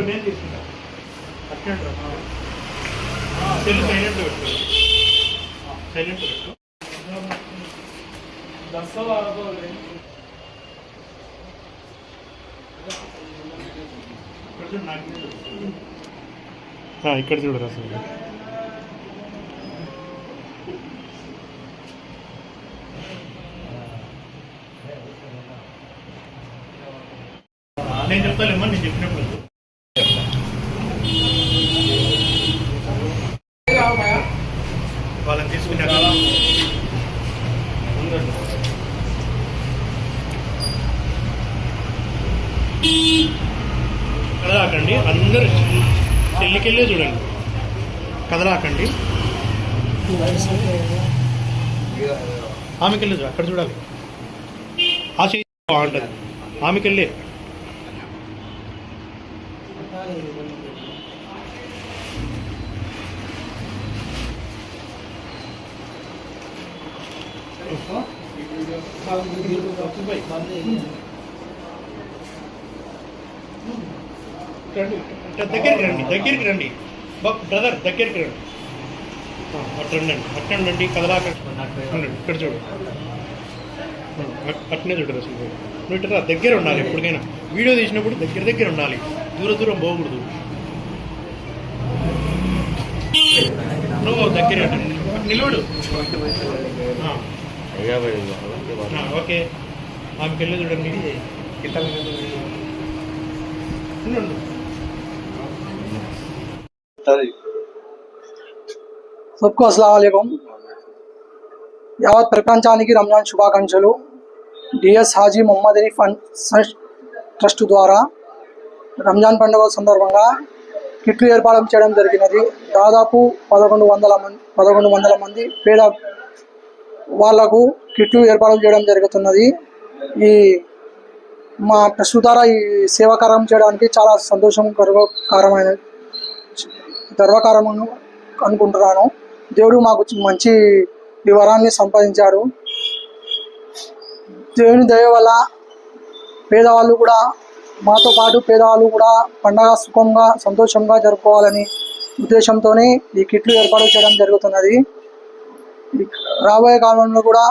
నేను తీసుకుంటా అట్లా సెల్ సైలెంట్ పెట్టు సైలెంట్ పెట్టు ఇక్కడ చూడరా సార్ నేను చెప్తాలేమ్మా నేను చెప్పినప్పుడు వాళ్ళని తీసుకున్నాక కదలాకండి అందరు చెల్లికెళ్ళే చూడండి కదలాకండి ఆమెకెళ్ళే అక్కడ చూడాలి ఆ చేయి బాగుంటుంది ఆమెకెళ్ళే దగ్గరికి రండి బ్రదర్ దగ్గరికి రండి అట్లా రండి కదలాక ఇక్కడ చూడు అట్నే చూడరు అసలు నువ్వు ఇట్లా దగ్గర ఉండాలి ఎప్పటికైనా వీడియో తీసినప్పుడు దగ్గర ఉండాలి దూరం పోకూడదు నువ్వు దగ్గర నిలబడు ఓకే ఆమెకి వెళ్ళి చూడండి सबको अस्सलाम वालेकुम। యావత్ ప్రపంచానికి రంజాన్ శుభాకాంక్షలు। DS Haji Mohammad Ali fund trust ద్వారా రంజాన్ పండుగ సందర్భంగా కిట్లు ఏర్పాటు చేయడం జరిగినది। దాదాపు 1100 మంది పేద వాళ్లకు కిట్లు ఏర్పాటు చేయడం జరుగుతున్నది। ఈ మా ట్రస్ట్ ద్వారా ఈ సేవాకారం చేయడానికి చాలా సంతోషం గర్వకారమైన అనుకుంటున్నాను। దేవుడు మాకు మంచి వివరాన్ని సంపాదించాడు। దేవుని దయ వల్ల పేదవాళ్ళు కూడా మాతో పాటు పేదవాళ్ళు కూడా పండగ సుఖంగా సంతోషంగా జరుపుకోవాలని ఉద్దేశంతోనే ఈ కిట్లు ఏర్పాటు చేయడం జరుగుతున్నది। రాబోయే కాలంలో కూడా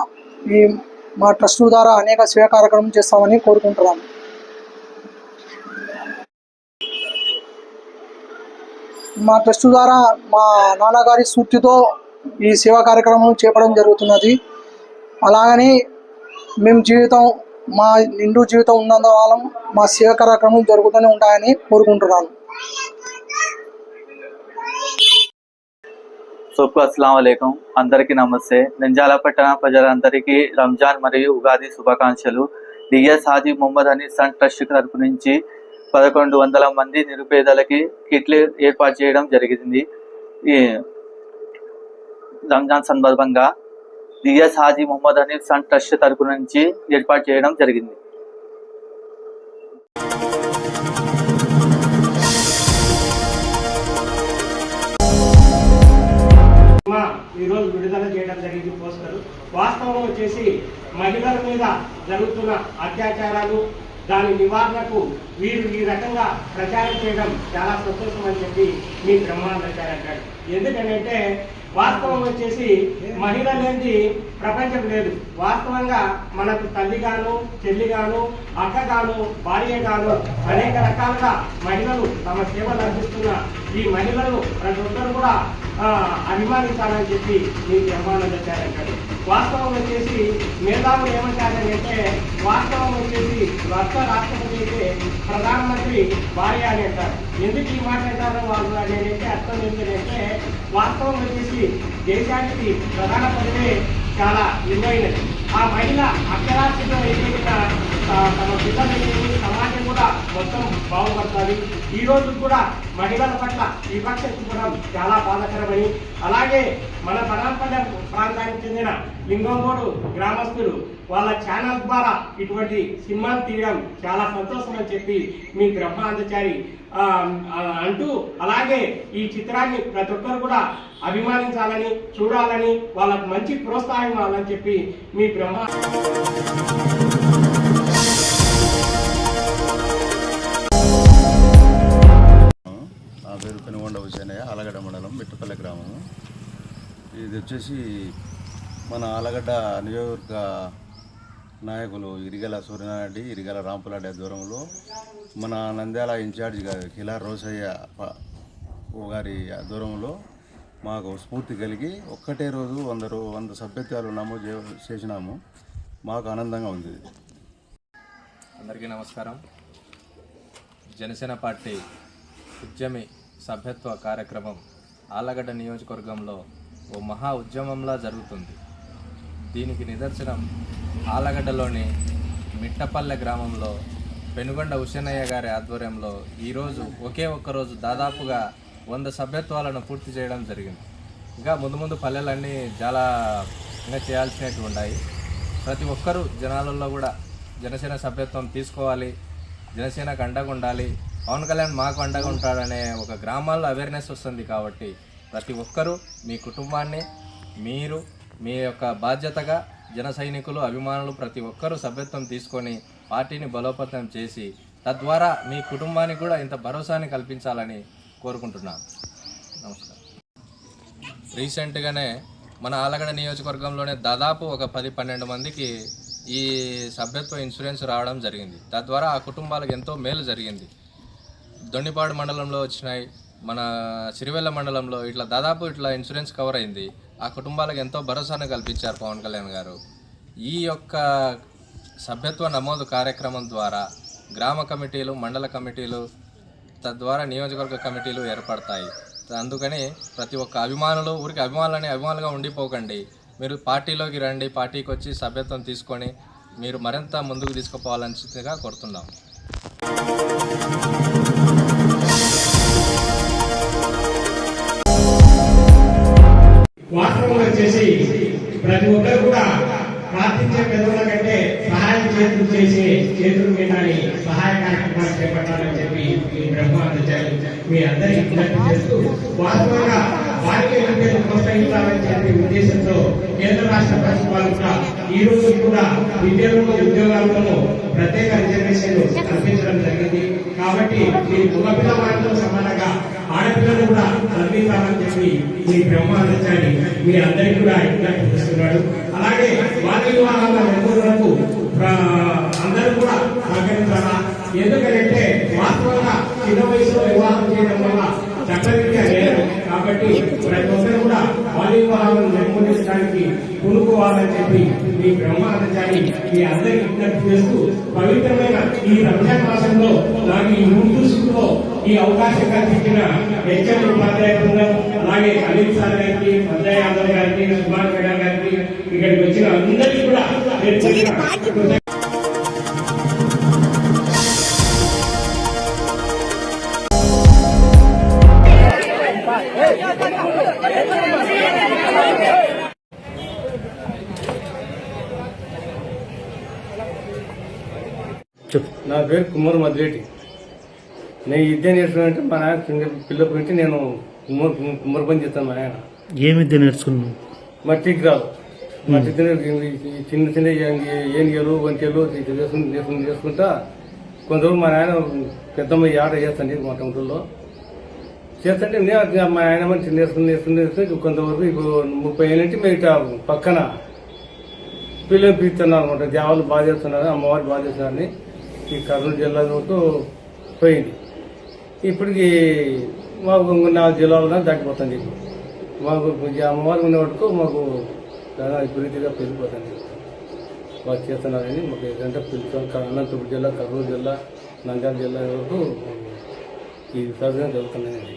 ఈ మా ట్రస్ట్ ద్వారా అనేక సేవా కార్యక్రమం చేస్తామని కోరుకుంటున్నాము। మా ట్రస్ట్ ద్వారా మా నాన్నగారి స్ఫూర్తితో ఈ సేవా కార్యక్రమం చేపడం జరుగుతున్నది। అలాగని మేము మా నిండు జీవితం ఉన్నంత కాలం మా సేవా కార్యక్రమం జరుగుతూనే ఉంటాయని కోరుకుంటున్నాను। सबको अस्सलाम वालेकुम అందరికీ నమస్తే। నంద్యాల పట్టణ ప్రజలందరికీ రంజాన్ మరియు ఉగాది శుభాకాంక్షలు। DS Haji Mohammad Ali fund trust తరపు నుంచి 1100 మంది నిరుపేదలకి కిట్లు ఏర్పాటు చేయడం జరిగింది। ఈ రంజాన్ సందర్భంగా DS Haji Mohammad Ali fund trust తరపు నుంచి ఏర్పాటు చేయడం జరిగింది। ఈరోజు విడుదల చేయడం జరిగింది పోస్టర్। వాస్తవం వచ్చేసి మహిళల మీద జరుగుతున్న అత్యాచారాలు దాని నివారణకు వీరు ఈ రకంగా ప్రచారం చేయడం చాలా సంతోషం అని చెప్పి మీ బ్రహ్మాండారు। ఎందుకంటే వాస్తవం వచ్చేసి మహిళ లేనిది ప్రపంచం లేదు। వాస్తవంగా మనకు తల్లిగాను చెల్లిగాను అక్కగాను భార్యగాను అనేక రకాలుగా మహిళలు తమ సేవలు అందిస్తున్న ఈ మహిళలు ప్రతి ఒక్కరు కూడా అభిమానించాలని చెప్పి మీకు అభిమానం తెచ్చారంటారు। వాస్తవం వచ్చేసి మేధావులు ఏమంటారంటే వాస్తవం వచ్చేసి రాష్ట్రపతి అయితే ప్రధానమంత్రి భార్య అని అంటారు। ఎందుకు ఈ మాట అంటారో వాళ్ళు అనేది అర్థం ఏంటంటే వాస్తవం వచ్చేసి దేశానికి ప్రధాన పదవి చాలా విలువైనది। ఆ మహిళ అక్షరాస్యత ఎదిగిన తమ పిల్లలు సమాజం కూడా మొత్తం బాగుపడుతుంది। ఈ రోజు కూడా మహిళల పట్ల వివక్ష చూపడం చాలా బాధాకరమని, అలాగే మన పనాంపల్లి ప్రాంతానికి చెందిన లింగంగోడు గ్రామస్తులు వాళ్ళ ఛానల్ ద్వారా ఇటువంటి సినిమాలు తీయడం చాలా సంతోషం అని చెప్పి మీ బ్రహ్మాందచారి అంటూ, అలాగే ఈ చిత్రాన్ని ప్రతి ఒక్కరు కూడా అభిమానించాలని చూడాలని వాళ్ళకు మంచి ప్రోత్సాహం ఇవ్వాలని చెప్పి మీ బ్రహ్మ ఇది వచ్చేసి మన ఆలగడ్డ నియోజకవర్గ నాయకులు ఇరిగల సూర్యనారెడ్డి, ఇరిగల రాంపులాడ్డి ఆధ్వర్యంలో మన నంద్యాల ఇన్ఛార్జ్ కిలా రోసయ్య గారి ఆధ్వర్యంలో మాకు స్ఫూర్తి కలిగి ఒక్కటే రోజు 100 సభ్యత్వాలు నమోదు చేసినాము. మాకు ఆనందంగా ఉంది. అందరికీ నమస్కారం. జనసేన పార్టీ ఉద్యమి సభ్యత్వ కార్యక్రమం ఆళ్లగడ్డ నియోజకవర్గంలో ఓ మహా ఉద్యమంలా జరుగుతుంది. దీనికి నిదర్శనం ఆళ్లగడ్డలోని మిట్టపల్లె గ్రామంలో పెనుగొండ హుసేనయ్య గారి ఆధ్వర్యంలో ఈరోజు ఒకే ఒక్కరోజు దాదాపుగా 100 సభ్యత్వాలను పూర్తి చేయడం జరిగింది. ఇంకా ముందు పల్లెలన్నీ చాలా ఇంకా చేయాల్సినవి ఉన్నాయి. ప్రతి ఒక్కరూ జనాలలో కూడా జనసేన సభ్యత్వం తీసుకోవాలి, జనసేనకు అండగా ఉండాలి, పవన్ కళ్యాణ్ మాకు అండగా ఉంటాడనే ఒక గ్రామాల్లో అవేర్నెస్ వస్తుంది. కాబట్టి ప్రతి ఒక్కరూ మీ కుటుంబాన్ని మీరు మీ యొక్క బాధ్యతగా జన సైనికులు, అభిమానులు ప్రతి ఒక్కరూ సభ్యత్వం తీసుకొని పార్టీని బలోపేతం చేసి తద్వారా మీ కుటుంబానికి కూడా ఇంత భరోసాని కల్పించాలని కోరుకుంటున్నాను. నమస్కారం. రీసెంట్గానే మన ఆళ్లగడ్డ నియోజకవర్గంలోనే దాదాపు ఒక 10-12 మందికి ఈ సభ్యత్వ ఇన్సూరెన్స్ రావడం జరిగింది. తద్వారా ఆ కుటుంబాలకు ఎంతో మేలు జరిగింది. దొన్నిపాడు మండలంలో వచ్చినాయి, మన సిరివెల్ల మండలంలో దాదాపు ఇన్సూరెన్స్ కవర్ అయింది. ఆ కుటుంబాలకు ఎంతో భరోసాను కల్పించారు పవన్ కళ్యాణ్ గారు. ఈ యొక్క సభ్యత్వ నమోదు కార్యక్రమం ద్వారా గ్రామ కమిటీలు, మండల కమిటీలు, తద్వారా నియోజకవర్గ కమిటీలు ఏర్పడతాయి. అందుకని ప్రతి ఒక్క అభిమానులు ఊరికి అభిమానులుగా ఉండిపోకండి. మీరు పార్టీలోకి రండి, పార్టీకి వచ్చి సభ్యత్వం తీసుకొని మీరు మరింత ముందుకు తీసుకుపోవాలని కోరుతున్నాం. వాస్తవం వచ్చేసి ప్రతి ఒక్కరు కూడా ప్రార్థించే పెదవుల కంటే సహాయం చేతులు మీదని సహాయ కార్యక్రమాలు చేపట్టాలని చెప్పి ఈ బ్రహ్మాండాచార్య మీ అందరికీ విజ్ఞప్తి చేస్తూ వాస్తవంగా వారికి విద్యను ప్రోత్సహించాలని చెప్పే ఉద్దేశంతో కేంద్ర రాష్ట్ర ప్రభుత్వాలు కూడా ఈ రోజు కూడా విద్యలోనూ ఉద్యోగాల్లోనూ ప్రత్యేక రిజర్వేషన్లు కల్పించడం జరిగింది. కాబట్టి మీ మగపిల్ల వారితో సమానంగా ఆడపిల్లలు కూడా కల్పించాలని చెప్పి మీ బ్రహ్మాండాచార్య మీ అందరికీ కూడా విజ్ఞప్తి చేస్తున్నాడు. అలాగే వారి వివాహాల నిర్మూలనకు అందరూ కూడా సహకరించాలా. ఎందుకంటే వాస్తవంగా చిన్న వయసులో వివాహం చేయడం వల్ల చట్టరీత్యా లేదు. కాబట్టి ప్రతి ఒక్కరు కూడా బాల్య వివాహాలను నిర్మూలించడానికి పూనుకోవాలని చెప్పి మీ బ్రహ్మాండాచారి మీ అందరికీ విజ్ఞప్తి చేస్తూ పవిత్రమైన ఈ రంజాన్ మాసంలో నాకు ఈ ముందులో ఈ అవకాశం కల్పించిన హెచ్ఎం ఉపాధ్యాయ బృందం, అలాగే అనిల్ సార్ గారికి, సంజయ్ యాదవ్ గారికి, సుమార్ మేడం గారికి, ఇక్కడికి వచ్చిన అందరికీ కూడా నా పేరు కుమార్ మద్రేటి. నేను విద్య నేర్చుకున్నానంటే మా నాయన పిల్ల పెట్టి నేను కుమ్మరి పని చేస్తాను. మా ఆయన ఏం విద్య నేర్చుకున్నాను? మట్టికి రాదు, మట్టి చిన్న ఏనిగలు, వంటలు చేసుకుంటా కొంతవరకు మా నాయన పెద్దమ్మ ఆట చేస్తాను మా టౌన్లో చేస్తుంటే నేను మా ఆయన మంచి నేర్చుకుని కొంతవరకు ఇప్పుడు 30 ఏళ్ళ నుంచి మేము ఇట్లా పక్కన పిల్లలు పీస్తున్నాను అనమాట. దేవాలు బాగా చేస్తున్నారు, అమ్మవారు బాగా చేస్తున్నారని ఈ కర్నూలు జిల్లా వరకు పోయింది. ఇప్పటికి మాకు 4 జిల్లాలు దాటిపోతుంది. మాకు అమ్మవారు ఉన్న వరకు మాకు చాలా విపరీతంగా పెరిగిపోతుంది. బాగా చేస్తున్నారని మాకు ఏంటంటే పిలుస్తాం. అనంతపురం జిల్లా, కర్నూలు జిల్లా, నంద్యాల జిల్లా వరకు ఈ సర్వే జరుగుతున్నాయండి.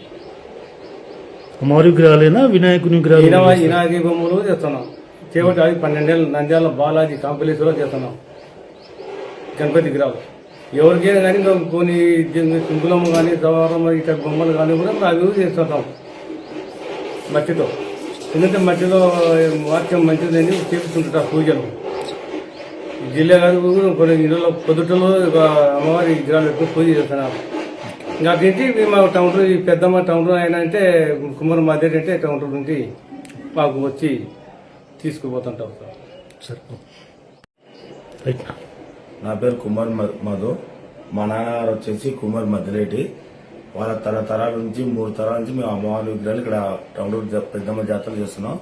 అమ్మవారి విగ్రహాలేనా, వినాయకుని విగ్రహాలు? వినాయక బొమ్మలు చేస్తున్నాం. చేపట్టి అది 12 ఏళ్ళు నంద్యాల బాలాజీ కాంప్లెక్స్లో చేస్తున్నాం గణపతి విగ్రహాలు. ఎవరికైనా కానీ కొన్ని సింగులమ్మ కానీ, సవారం ఇట్లా బొమ్మలు కానీ కూడా అవి చేస్తుంటాం మట్టితో. ఎందుకంటే మట్టిలో వాక్యం మంచిదని చేపిస్తుంటారు పూజలు. జిల్లా గారు కొన్ని ఇళ్ళలో పొద్దుటలో అమ్మవారి విగ్రహాలు ఎక్కువ పూజ చేస్తున్నారు. నాకేంటి మా టౌన్లో ఈ పెద్దమ్మ టౌన్లో ఆయన అంటే కుమార్ మధ్య అంటే టౌన్లో నుండి మాకు వచ్చి తీసుకుపోతుంటాం సార్. నా పేరు కుమార్ మధు. మా నాన్నగారు వచ్చేసి కుమార్ మద్దిరెడ్డి. వాళ్ళ తరతరాల నుంచి 3 తరాల నుంచి మేము అమ్మవారి విగ్రహాలు ఇక్కడ టంగుటూరు పెద్దమ్మ జాతర చేస్తున్నాం.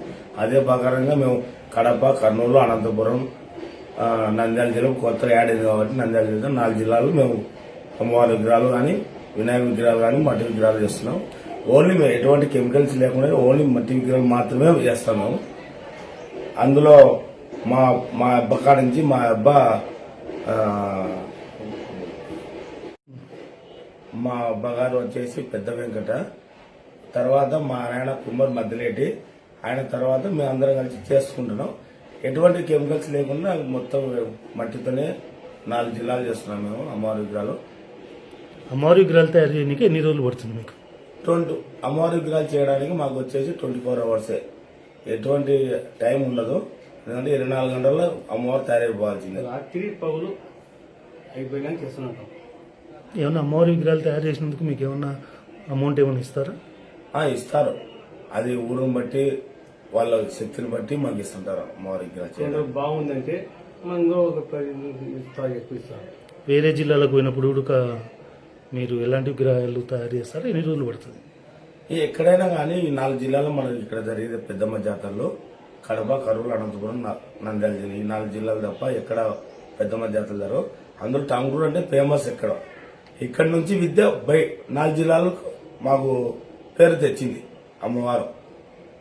అదే ప్రకారంగా మేము కడప, కర్నూలు, అనంతపురం, నంద్యాల జిల్లా కొత్తగా యాడ్ అయింది కాబట్టి నంద్యాల జిల్లా 4 జిల్లాలు మేము అమ్మవారి విగ్రహాలు కానీ వినాయక విగ్రహాలు కానీ మట్టి విగ్రహాలు చేస్తున్నాం. ఓన్లీ మేము ఎటువంటి కెమికల్స్ లేకుండా ఓన్లీ మట్టి విగ్రహాలు మాత్రమే చేస్తాం మేము. అందులో మా అబ్బ కాడ నుంచి మా అబ్బగారు వచ్చేసి పెద్ద వెంకట, తర్వాత మా నాయన కుమ్మర్ మధ్యలేటి, ఆయన తర్వాత మేము అందరం కలిసి చేసుకుంటున్నాం. ఎటువంటి కెమికల్స్ లేకుండా మొత్తం మట్టితోనే 4 జిల్లాలు చేస్తున్నాం మేము అమ్మవారి విగ్రహాలు. అమ్మవారి విగ్రహాలు తయారు చేయడానికి ఎన్ని రోజులు పడుతుంది మీకు? అమ్మవారి విగ్రహాలు చేయడానికి మాకు వచ్చేసి 24 అవర్సే, ఎటువంటి టైం ఉండదు. ఎందుకంటే 24 గంటల్లో అమ్మవారు తయారైపోవాల్సిందే. రాత్రి పౌలు అయిపోయినా చేస్తున్నాం. ఏమన్నా అమ్మవారి విగ్రహాలు తయారు చేసినందుకు మీకు ఏమన్నా అమౌంట్ ఏమైనా ఇస్తారా? ఇస్తారు. అది ఊరుని బట్టి వాళ్ళ శక్తిని బట్టి మాకు ఇస్తుంటారు. అమ్మవారి విగ్రహాలు చేయడం బాగుందంటే మనకు ఒక 10 ఎక్కువ ఇస్తారు. వేరే జిల్లాలకు పోయినప్పుడు కూడా మీరు ఎలాంటి విగ్రహాలు తయారు చేస్తారో ఎన్ని రోజులు పడుతుంది? ఎక్కడైనా కానీ ఈ 4 జిల్లాలో మనకి ఇక్కడ జరిగే పెద్దమ్మ జాతరలో కడప, కర్నూలు, అనంతపురం, నంద్యాల జిల్లా, ఈ 4 జిల్లాలు తప్ప ఎక్కడ పెద్దమ్మ జాతరలు జరగవు. అందులో టంగుటూరు అంటే ఫేమస్. ఇక్కడ నుంచి విద్య 4 జిల్లాలకు మాకు పేరు తెచ్చింది అమ్మవారు.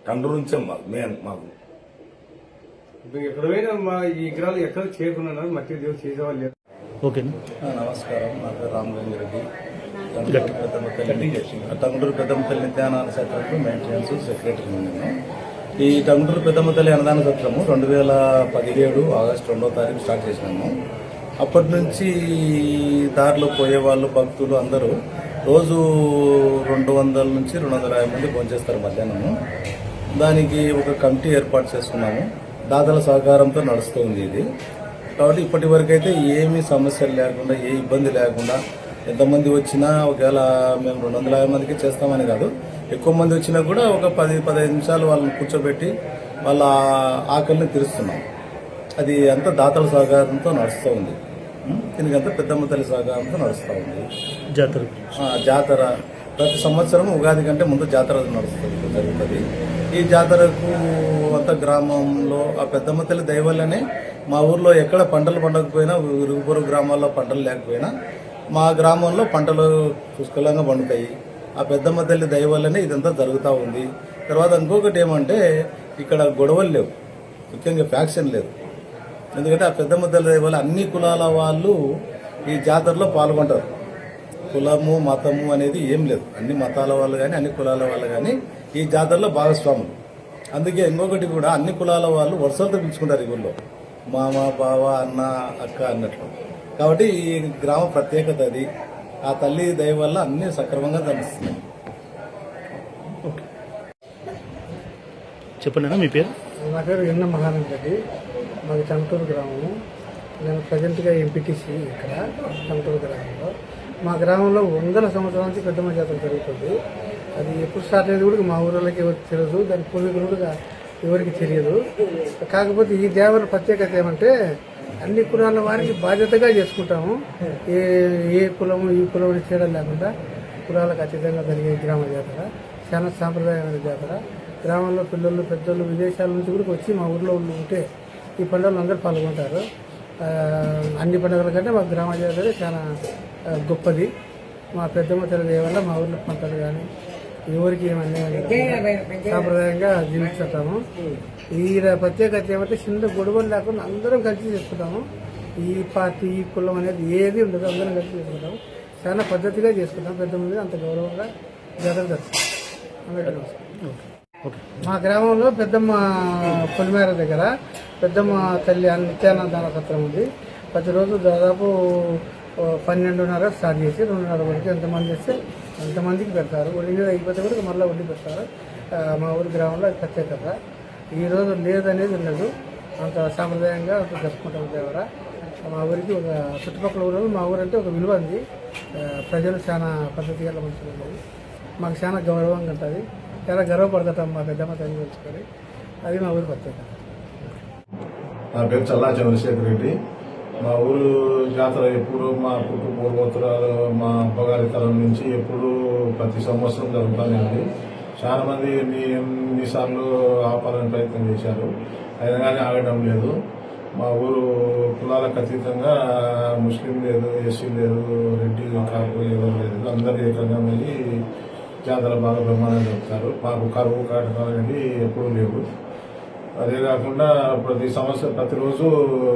టంగుటూరు నుంచే మాకు ఎక్కడైనా మా ఈ విగ్రహాలు ఎక్కడ చేయకుండా మట్టి దేవుడు చేసేవాళ్ళు లేరు. ఓకేనా? నమస్కారం. నా పేరు రామలింగారెడ్డి. టంగుటూరు పెద్దమ్మ తల్లి నిత్యానాన్న సత్రంకు మెయింటెనెన్స్ సెక్రటరీ నేను. ఈ టంగుటూరు పెద్దమ్మ తల్లి అన్నదాన సత్రము 2017 ఆగస్టు 2వ తారీఖు స్టార్ట్ చేసినాము. అప్పటి నుంచి దారిలో పోయే వాళ్ళు భక్తులు అందరూ రోజు 200 నుంచి 250 మంది భోంచేస్తారు మధ్యాహ్నము. దానికి ఒక కమిటీ ఏర్పాటు చేసుకున్నాము. దాతల సహకారంతో నడుస్తూ ఉంది ఇది. కాబట్టి ఇప్పటి వరకు అయితే ఏమీ సమస్యలు లేకుండా, ఏ ఇబ్బంది లేకుండా, ఎంతమంది వచ్చినా ఒకవేళ మేము 250 మందికి చేస్తామని కాదు, ఎక్కువ మంది వచ్చినా కూడా ఒక 10-15 నిమిషాలు వాళ్ళని కూర్చోబెట్టి వాళ్ళ ఆకలిని తీరుస్తున్నాం. అది అంతా దాతల సహకారంతో నడుస్తూ ఉంది. దీనికంతా పెద్దమ్మ తల్లి సహకారంతో నడుస్తూ ఉంది. జాతర ప్రతి సంవత్సరం ఉగాది కంటే ముందు జాతర జరుగుతుంది. ఈ జాతరకు అంత గ్రామంలో ఆ పెద్దమ్మ తల్లి దయ వల్లనే మా ఊర్లో ఎక్కడ పంటలు పండకపోయినా, ఇరుగు గ్రామాల్లో పంటలు లేకపోయినా మా గ్రామంలో పంటలు పుష్కలంగా పండుతాయి. ఆ పెద్దమ్మ తల్లి దయ వల్లనే ఇదంతా జరుగుతూ ఉంది. తర్వాత ఇంకొకటి ఏమంటే ఇక్కడ గొడవలు లేవు, ముఖ్యంగా ఫ్యాక్షన్ లేదు. ఎందుకంటే ఆ పెద్దమ్మ తల్లి దయ వల్ల అన్ని కులాల వాళ్ళు ఈ జాతరలో పాల్గొంటారు. కులము మతము అనేది ఏం లేదు, అన్ని మతాల వాళ్ళు కానీ అన్ని కులాల వాళ్ళు కానీ ఈ జాతరలో భాగస్వాములు. అందుకే ఇంకొకటి కూడా అన్ని కులాల వాళ్ళు వరుసలతో పిలుచుకుంటారు ఈ ఊళ్ళో, మామ, బావ, అన్న, అక్క అన్నట్లు. కాబట్టి ఈ గ్రామ ప్రత్యేకత అది. ఆ తల్లి దయ వల్ల అన్ని సక్రమంగా కనిపిస్తున్నాయి. చెప్పండి మీ పేరు? నా పేరు ఎన్న మహానందరెడ్డి. మాది టంగుటూరు గ్రామము. నేను ప్రజెంట్గా ఎంపీటీసీ ఇక్కడ టంగుటూరు గ్రామంలో. మా గ్రామంలో 100 సంవత్సరాల నుంచి పెద్దమ్మ జాతర జరుగుతుంది. అది ఎప్పుడు స్టార్ట్ అయ్యేది కూడా మా ఊళ్ళకి ఎవరికి తెలియదు, దాని పూర్వీకులు కూడా ఎవరికి తెలియదు. కాకపోతే ఈ దేవర ప్రత్యేకత ఏమంటే అన్ని కులాల వారికి బాధ్యతగా చేసుకుంటాము. ఏ కులము ఈ కులం అని తేడా లేకుండా కులాలకు అతీతంగా జరిగే గ్రామ జాతర చాలా సాంప్రదాయమైన జాతర. గ్రామంలో పిల్లలు, పెద్దలు, విదేశాల నుంచి కూడా వచ్చి మా ఊర్లో ఉంటే ఈ పండుగలు అందరూ పాల్గొంటారు. అన్ని పండుగల కంటే మా గ్రామ జాతర చాలా గొప్పది. మా పెద్దమ్మ తల్లి వల్ల మా ఊర్లో పంటలు కానీ ఎవరికి ఏమన్నా సాంప్రదాయంగా జీవిస్తుంటాము. ఈ ప్రత్యేకత ఏమంటే చిన్న గొడవలు లేకుండా అందరం కలిసి చేసుకుంటాము. ఈ పార్టీ, ఈ కులం అనేది ఏది ఉండదు, అందరం కలిసి చేసుకుంటాము. చాలా పద్ధతిగా చేసుకుంటాం. పెద్దమ్మ అంత గౌరవంగా జాతర జరుగుతుంది. మా గ్రామంలో పెద్దమ్మ పొలిమేర దగ్గర పెద్దమ్మ తల్లి నిత్యానంద సత్రం ఉంది. ప్రతిరోజు దాదాపు 12:30 స్టార్ట్ చేసి 2:30 వరకు ఎంతమంది వస్తే అంతమందికి పెడతారు. వడ్డీ అయిపోతే కూడా మళ్ళీ వడ్డీ పెడతారు. మా ఊరి గ్రామంలో అది ప్రత్యేకత. ఈరోజు లేదనేది ఉండదు, అంత సాంప్రదాయంగా అంత జరుపుకుంటాం దేవర. మా ఊరికి ఒక చుట్టుపక్కల ఊరు, మా ఊరు అంటే ఒక విలువ ఉంది. ప్రజలు చాలా పద్ధతిగా మంచిగా ఉండేది. మాకు చాలా గౌరవంగా ఉంటుంది. చాలా గర్వపడతాం మా పెద్దమ్మ తల్లి తెలుసుకొని. అది మా ఊరి ప్రత్యేకత. నా పేరు చల్లా చంద్రశేఖర్ రెడ్డి. మా ఊరు జాతర ఎప్పుడు మా పూర్వోత్తరాలు మా అమ్మగారి తరం నుంచి ఎప్పుడు ప్రతి సంవత్సరం జరుగుతూనే ఉంది. చాలా మంది ఎన్నిసార్లు ఆపాలని ప్రయత్నం చేశారు, అయినా కానీ ఆగడం లేదు. మా ఊరు కులాలకు అతీతంగా ముస్లిం లేదు, ఎస్సీ లేదు, రెడ్డి కాపు ఎవరు లేదు, అందరూ ఏకంగా వెళ్ళి జాతర బాగా బ్రహ్మాండంగా జరుపుతారు. మాకు కరువు కాటకాలు అనేవి ఎప్పుడూ లేవు. అదే కాకుండా ప్రతిరోజు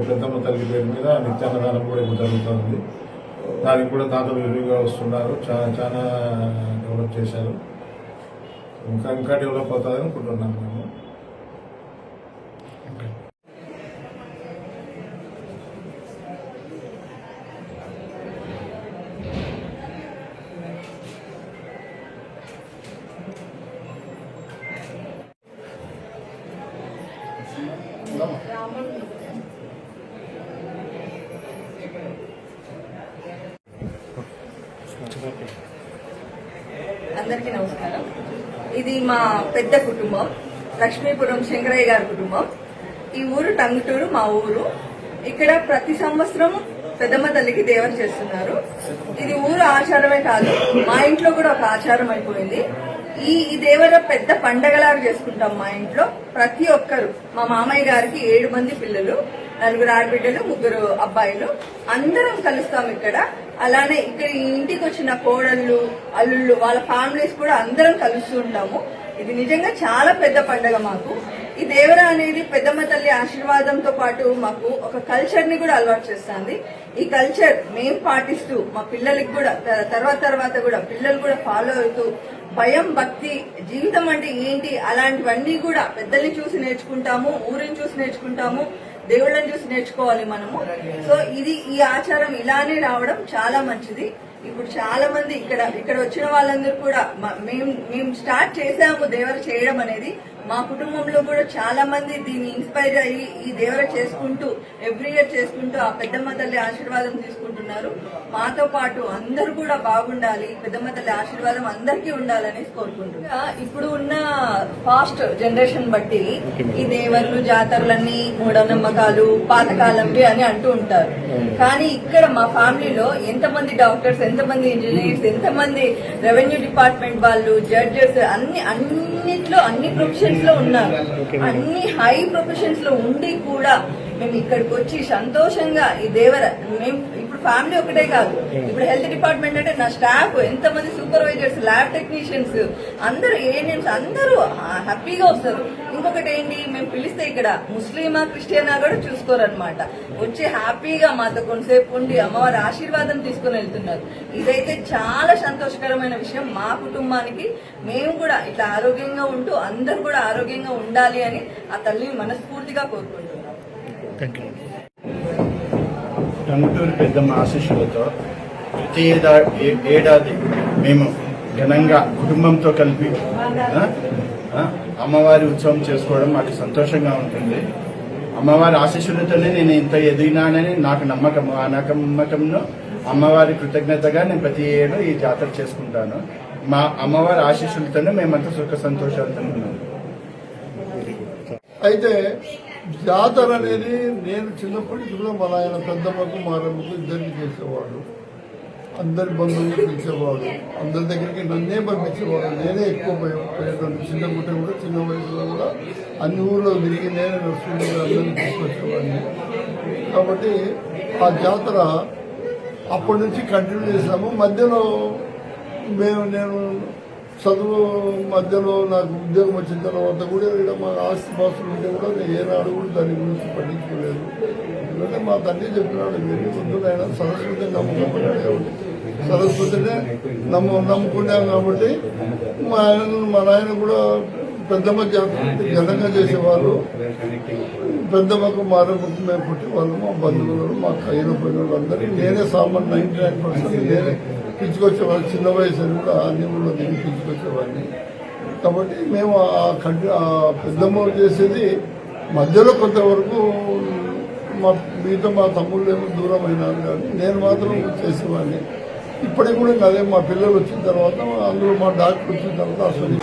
పెద్దమ్మ తల్లి పేరు మీద నిత్యాన్నదానం కూడా ఇప్పుడు జరుగుతుంది. దానికి కూడా దాతలు విరివిగా వస్తున్నారు. చాలా డెవలప్ చేశారు. ఇంకా డెవలప్ అవుతుందని అనుకుంటున్నాం మేము. అందరికీ నమస్కారం. ఇది మా పెద్ద కుటుంబం, లక్ష్మీపురం శంకరయ్య గారి కుటుంబం. ఈ ఊరు టంగుటూరు మా ఊరు. ఇక్కడ ప్రతి సంవత్సరం పెద్దమ్మ తల్లికి దేవర చేస్తున్నారు. ఇది ఊరు ఆచారమే కాదు, మా ఇంట్లో కూడా ఒక ఆచారం అయిపోయింది. ఈ దేవర పెద్ద పండగలాగా చేసుకుంటాం మా ఇంట్లో. ప్రతి ఒక్కరు, మా మామయ్య గారికి 7 మంది పిల్లలు, 4 ఆడబిడ్డలు, 3 అబ్బాయిలు, అందరం కలుస్తాం ఇక్కడ. అలానే ఇక్కడ ఈ ఇంటికి వచ్చిన కోడళ్ళు, అల్లుళ్ళు, వాళ్ళ ఫ్యామిలీస్ కూడా అందరం కలుస్తూ ఉంటాము. ఇది నిజంగా చాలా పెద్ద పండగ మాకు. ఈ దేవర అనేది పెద్దమ్మ తల్లి ఆశీర్వాదంతో పాటు మాకు ఒక కల్చర్ ని కూడా అలవాటు చేస్తుంది. ఈ కల్చర్ మేం పాటిస్తూ మా పిల్లలకి కూడా తర్వాత కూడా పిల్లలు కూడా ఫాలో అవుతూ భయం, భక్తి, జీవితం అంటే ఏంటి అలాంటివన్నీ కూడా పెద్దల్ని చూసి నేర్చుకుంటాము, ఊరిని చూసి నేర్చుకుంటాము, దేవుళ్ళని చూసి నేర్చుకోవాలి మనము. సో ఈ ఆచారం ఇలానే రావడం చాలా మంచిది. ఇప్పుడు చాలా మంది ఇక్కడ వచ్చిన వాళ్ళందరూ కూడా మేము స్టార్ట్ చేసాము దేవర చేయడం అనేది. మా కుటుంబంలో కూడా చాలా మంది దీన్ని ఇన్స్పైర్ అయ్యి ఈ దేవర చేసుకుంటూ ఎవ్రీ ఇయర్ చేసుకుంటూ ఆ పెద్దమ్మ తల్లి ఆశీర్వాదం తీసుకుంటున్నారు. మాతో పాటు అందరూ కూడా బాగుండాలి, పెద్దమ్మ తల్లి ఆశీర్వాదం అందరికీ ఉండాలని కోరుకుంటున్నా. ఇప్పుడు ఉన్న ఫాస్ట్ జనరేషన్ బట్టి ఈ దేవర్లు, జాతరలన్నీ మూఢనమ్మకాలు, పాతకాలంవి అని అంటూ ఉంటారు. కానీ ఇక్కడ మా ఫ్యామిలీలో ఎంతమంది డాక్టర్స్, ఎంతమంది ఇంజనీర్స్, ఎంతమంది రెవెన్యూ డిపార్ట్మెంట్ వాళ్ళు, జడ్జెస్, అన్నిట్లో అన్ని ప్రొఫెషన్స్ లో ఉన్నారు. అన్ని హై ప్రొఫెషన్స్ లో ఉండి కూడా మేము ఇక్కడికి వచ్చి సంతోషంగా ఈ దేవర మేము ఇప్పుడు ఫ్యామిలీ ఒకటే కాదు, ఇప్పుడు హెల్త్ డిపార్ట్మెంట్ అంటే నా స్టాఫ్ ఎంతమంది సూపర్వైజర్స్, ల్యాబ్ టెక్నీషియన్స్ అందరూ, ఏఎన్ఎంస్ అందరూ హ్యాపీగా వస్తారు. ఇంకొకటి ఏంటి, మేము పిలిస్తే ఇక్కడ ముస్లిమా క్రిస్టియనా కూడా చూసుకోరనమాట. వచ్చి హ్యాపీగా మాతో కొంతసేపు ఉండి అమ్మవారి ఆశీర్వాదం తీసుకుని వెళ్తున్నారు. ఇదైతే చాలా సంతోషకరమైన విషయం. మా కుటుంబానికి మేము కూడా ఇట్లా ఆరోగ్యంగా ఉంటూ అందరూ కూడా ఆరోగ్యంగా ఉండాలి అని ఆ తల్లిని మనస్ఫూర్తిగా కోరుకుంటున్నాం. టంగుటూరు పెద్దమ్మ ఆశీస్సులతో ప్రతి ఏడాది మేము ఘనంగా కుటుంబంతో కలిపి అమ్మవారి ఉత్సవం చేసుకోవడం మాకు సంతోషంగా ఉంటుంది. అమ్మవారి ఆశీస్సులతోనే నేను ఇంత ఎదిగినానని నాకు నమ్మకం. ఆ నమ్మకంలో అమ్మవారి కృతజ్ఞతగా నేను ప్రతి ఏడు ఈ జాతర చేసుకుంటాను. మా అమ్మవారి ఆశీస్సులతోనే మేమంతా సుఖ సంతోషాలతో ఉన్నాము. అయితే జాతర అనేది నేను చిన్నప్పటి నుంచి కూడా మా నాయన పెద్దమ్మకు, మారమ్మకు ఇద్దరిని చేసేవాడు. అందరి బంధువులు పిలిచేవాడు, అందరి దగ్గరికి నన్నే పంపించేవాడు. నేనే ఎక్కువ పోయేటప్పుడు. చిన్నప్పుడు కూడా, చిన్న వయసులో కూడా అన్ని ఊళ్ళో తిరిగి నేనే నడుచుకుంటూ అందరినీ తీసుకొచ్చేవాడిని. కాబట్టి ఆ జాతర అప్పటి నుంచి కంటిన్యూ చేసాము. మధ్యలో నేను చదువు మధ్యలో నాకు ఉద్యోగం వచ్చిన తర్వాత కూడా ఇక్కడ మా ఆస్తి పాస్తులు ఉంటే కూడా నేను ఏనాడు కూడా దాని గురించి పట్టించుకోలేదు. ఎందుకంటే మా తండ్రి చెప్పినాడు, మీరు ముందునైనా సరస్వతిని నమ్ముకున్నాడు కాబట్టి సరస్వతినే నమ్ముకున్నాం కాబట్టి మా నాయన కూడా పెద్దమ్మ జాతర ఘనంగా చేసేవాళ్ళు. పెద్దమ్మకు, మారమ్మకు మేము పుట్టేవాళ్ళు. మా బంధువులు, మా కయ్యలు పోయిన వాళ్ళందరికీ నేనే సామాన్ 99% నేనే పిలుచుకొచ్చేవాళ్ళు. చిన్న వయసు కూడా అన్ని ఊళ్ళో దిగి పిలుచుకొచ్చేవాడిని. కాబట్టి మేము ఆ పెద్దమ్మ చేసేది మధ్యలో కొంతవరకు మిగతా మా తమ్ముళ్ళు ఏమో దూరం అయినారు, కానీ నేను మాత్రం చేసేవాడిని. ఇప్పటికి కూడా అదే మా పిల్లలు వచ్చిన తర్వాత, అందులో మా డాక్టర్ వచ్చిన తర్వాత అసలు